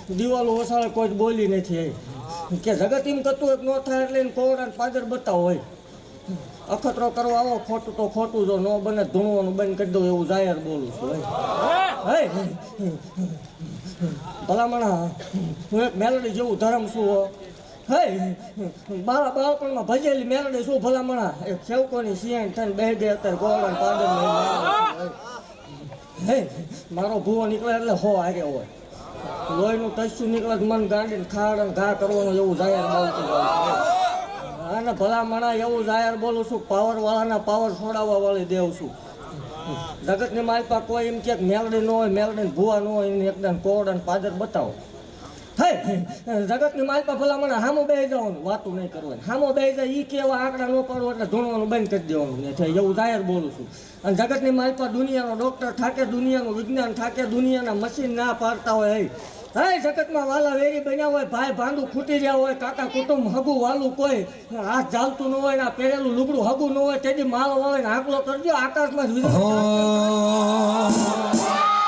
દિવાલો ઓસાળે કોઈ જ બોલી નથી કે જગત એમ કરતું એક ન થાય એટલે એને કોવડા પાદર બતાવો હોય અખતરો કરવા આવો ખોટું તો ખોટું જો ન બને ધૂણવાનું બંધ કરી દઉં એવું જાહેર બોલું છું હે ભલામણા હું એક મેલડી જેવું ધર્મ છું હે મારા બાળપણમાં ભજેલી મેલડી શું ભલામણા એ ખેવકોની સિયાણ થઈને બે ગયા અત્યારે કોવડા પાદર હે મારો ભૂવો નીકળે એટલે હો આગે હોય લોહીનું તસ્યું નીકળે મન ગાંડીને ખાડ અને ઘા કરવાનું એવું જાહેર બોલતું અને ભલામણા એવું જાહેર બોલું છું પાવરવાળાના પાવર છોડાવવા વાળી દેવ છું જગતની માલપા કોઈ એમ કે મેલડી ન હોય મેલડીને ભૂવા ન હોય એને એકદમ કોવડા પાદર બતાવો હે જગતની માલપા ભલામણા હામો બેસી જવાનું વાતું નહીં કરવાની હામો બેસી જાય એ કેવા આંકડા ન પાડવું એટલે ધૂણવાનું બંધ કરી દેવાનું એવું જાહેર બોલું છું અને જગતની માલપા દુનિયાનો ડૉક્ટર થાકે દુનિયાનું વિજ્ઞાન થાકે દુનિયાના મશીન ના પાડતા હોય હે જગતમાં વાલા વેરી બન્યા હોય ભાઈ ભાંડું ખૂટી રહ્યા હોય કાકા કુટુંબ હગું વાલું કોઈ હાથ ચાલતું ન હોય ને પહેરેલું લુગડું હગું ન હોય તેથી માલ વાળીને આંકલો કરજો આકાશમાં જ